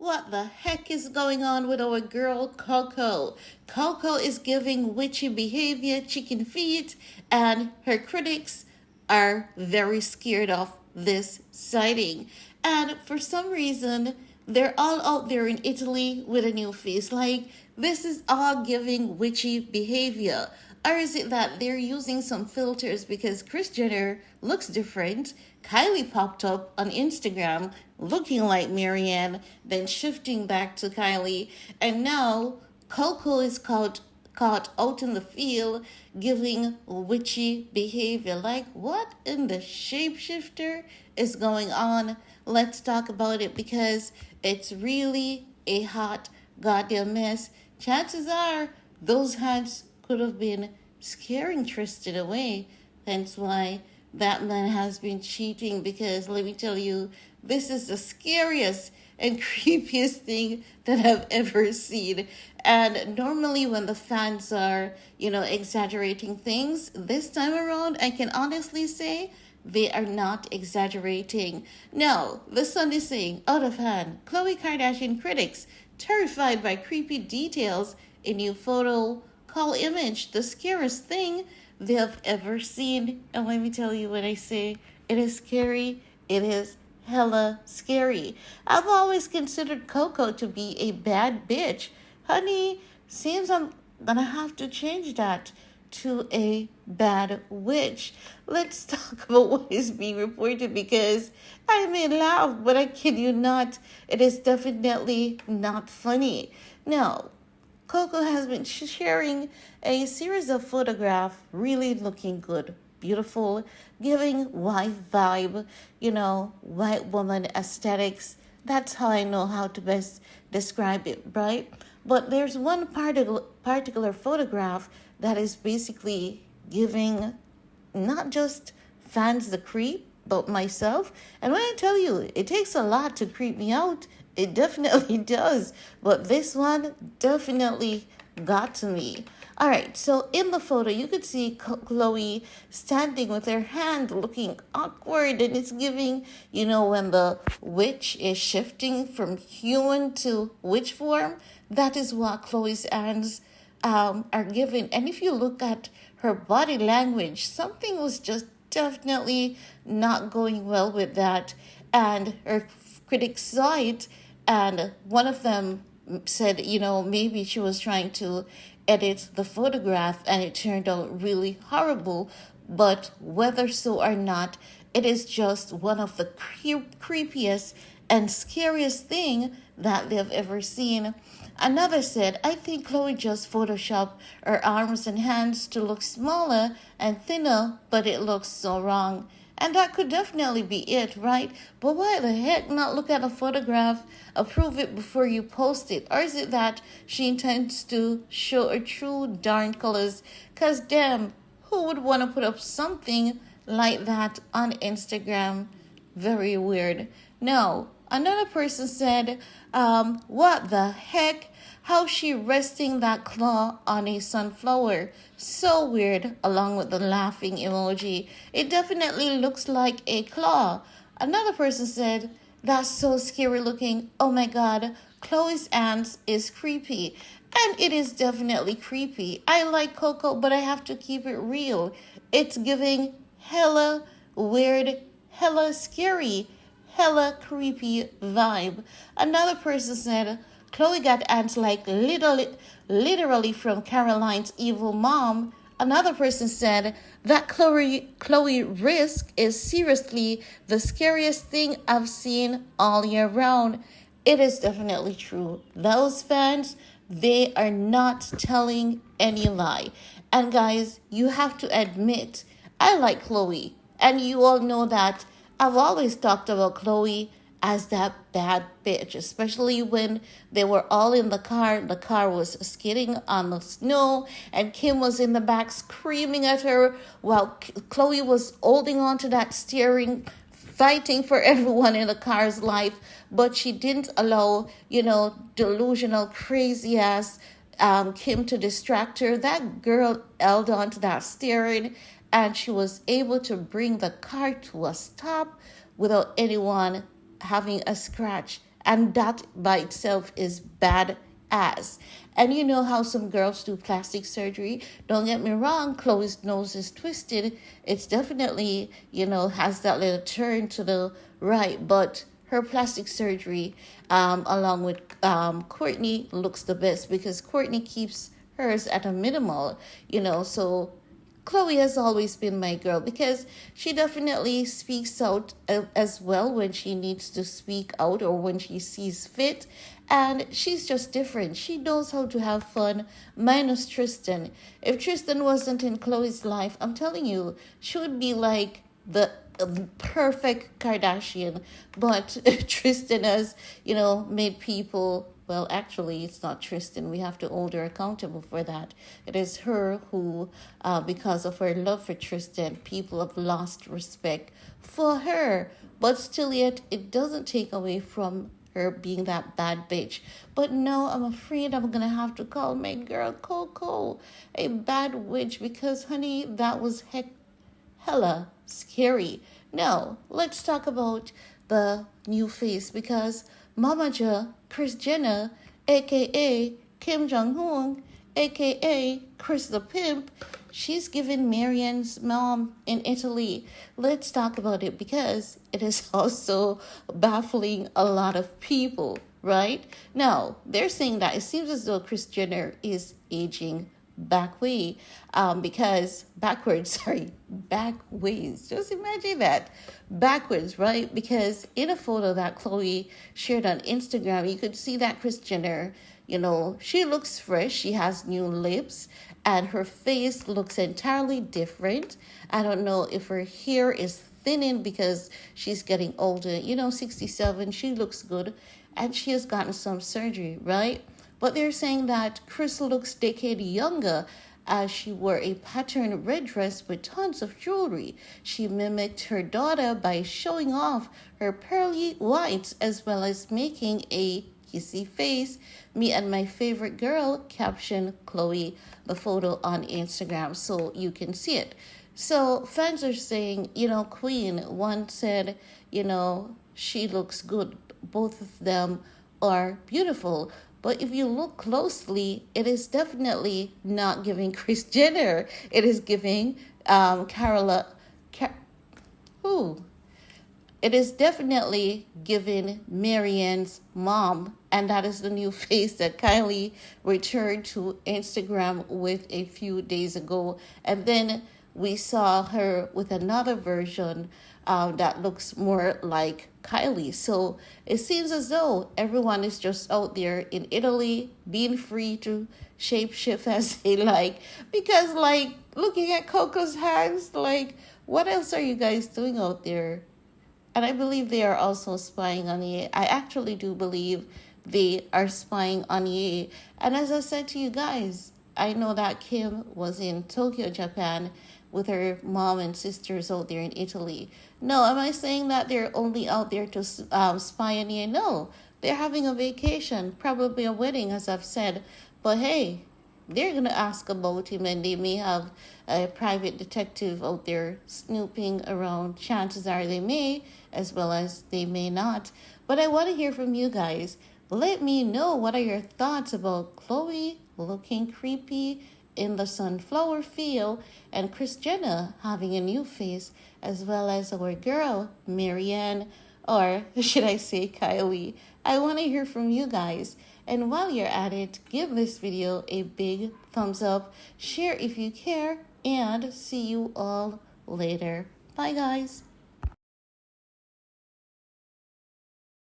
What the heck is going on with our girl Coco? Coco is giving witchy behavior, chicken feet, and her critics are very scared of this sighting. And for some reason, they're all out there in Italy with a new face. Like, this is all giving witchy behavior. Or is it that they're using some filters because Krisjenner looks different? Kylie popped up on Instagram looking like Marianne, then shifting back to Kylie. And now Coco is caught out in the field giving witchy behavior. Like, what in the shapeshifter is going on? Let's talk about it because it's really a hot goddamn mess. Chances are those hands could have been scaring Tristan away. Hence why that man has been cheating, because let me tell you, this is the scariest and creepiest thing that I've ever seen. And normally when the fans are, exaggerating things, this time around, I can honestly say they are not exaggerating. No, the Sun is saying, out of hand, Khloe Kardashian critics terrified by creepy details in new photo call image the scariest thing they have ever seen. And let me tell you, when I say it is scary, it is hella scary. I've always considered Coco to be a bad bitch. Honey, seems I'm gonna have to change that to a bad witch. Let's talk about what is being reported, because I may laugh, but I kid you not, it is definitely not funny. Now, Coco has been sharing a series of photographs, really looking good, beautiful, giving wife vibe, white woman aesthetics. That's how I know how to best describe it, right? But there's one particular photograph that is basically giving not just fans the creep, but myself. And when I tell you, it takes a lot to creep me out, it definitely does. But this one definitely got to me. All right, so in the photo, you could see Khloe standing with her hand looking awkward, and it's giving, when the witch is shifting from human to witch form, that is what Khloe's hands are given. And if you look at her body language, something was just definitely not going well with that. And her critics saw it, and one of them said, maybe she was trying to edit the photograph and it turned out really horrible. But whether so or not, it is just one of the creepiest and scariest thing that they've ever seen. Another said, I think Khloe just photoshopped her arms and hands to look smaller and thinner, but it looks so wrong. And that could definitely be it, right? But why the heck not look at a photograph, approve it before you post it? Or is it that she intends to show her true darn colors? Because damn, who would want to put up something like that on Instagram? Very weird. No, another person said, what the heck? How she resting that claw on a sunflower? So weird, along with the laughing emoji. It definitely looks like a claw. Another person said, that's so scary looking. Oh my god, Khloe's hands is creepy. And it is definitely creepy. I like Coco, but I have to keep it real. It's giving hella weird, hella scary, hella creepy vibe. Another person said, Khloe got ants like literally from Caroline's evil mom. Another person said that Khloe risk is seriously the scariest thing I've seen all year round. It is definitely true. Those fans, they are not telling any lie. And guys, you have to admit, I like Khloe. And you all know that I've always talked about Khloe as that bad bitch, especially when they were all in the car. The car was skidding on the snow, and Kim was in the back screaming at her while Khloe was holding on to that steering, fighting for everyone in the car's life. But she didn't allow, delusional, crazy ass Kim to distract her. That girl held on to that steering, and she was able to bring the car to a stop without anyone having a scratch And that by itself is bad ass. And you know how some girls do plastic surgery? Don't get me wrong, Khloe's nose is twisted. It's definitely, has that little turn to the right, but her plastic surgery, along with Kourtney, looks the best because Kourtney keeps hers at a minimal, so Khloe has always been my girl because she definitely speaks out as well when she needs to speak out or when she sees fit. And she's just different. She knows how to have fun, minus Tristan. If Tristan wasn't in Khloe's life, I'm telling you, she would be like the perfect Kardashian. But Tristan has, made people. Well, actually, it's not Tristan. We have to hold her accountable for that. It is her who, because of her love for Tristan, people have lost respect for her. But still yet, it doesn't take away from her being that bad bitch. But no, I'm afraid I'm going to have to call my girl Coco a bad witch because, honey, that was hella scary. Now, let's talk about the new face because Mama Ja, Krisjenner, aka Kim Jong-un, aka Kris the Pimp, she's given Marianne's mom in Italy. Let's talk about it because it is also baffling a lot of people, right? Now, they're saying that it seems as though Kris Jenner is aging backwards. Just imagine that. Backwards, right? Because in a photo that Khloe shared on Instagram, you could see that Kris Jenner, she looks fresh. She has new lips and her face looks entirely different. I don't know if her hair is thinning because she's getting older. 67, she looks good and she has gotten some surgery, right? But they're saying that Kris looks decade younger as she wore a patterned red dress with tons of jewelry. She mimicked her daughter by showing off her pearly whites as well as making a kissy face. Me and my favorite girl, captioned Khloe the photo on Instagram so you can see it. So fans are saying, Queen, one said, she looks good. Both of them are beautiful. But if you look closely, it is definitely not giving Kris Jenner. It is giving It is definitely giving Marianne's mom. And that is the new face that Kylie returned to Instagram with a few days ago. And then we saw her with another version that looks more like Kylie. So it seems as though everyone is just out there in Italy being free to shapeshift as they like. Because, looking at Coco's hands, what else are you guys doing out there? And I believe they are also spying on Ye. I actually do believe they are spying on Ye. And as I said to you guys, I know that Kim was in Tokyo, Japan, with her mom and sisters out there in Italy. No, am I saying that they're only out there to spy on Ye? No, they're having a vacation, probably a wedding, as I've said. But hey, they're going to ask about him and they may have a private detective out there snooping around. Chances are they may, as well as they may not. But I want to hear from you guys. Let me know, what are your thoughts about Khloe looking creepy in the sunflower field and Kris Jenner having a new face, as well as our girl Marianne, or should I say Kylie? I want to hear from you guys. And while you're at it, give this video a big thumbs up, share if you care, and see you all later. Bye guys.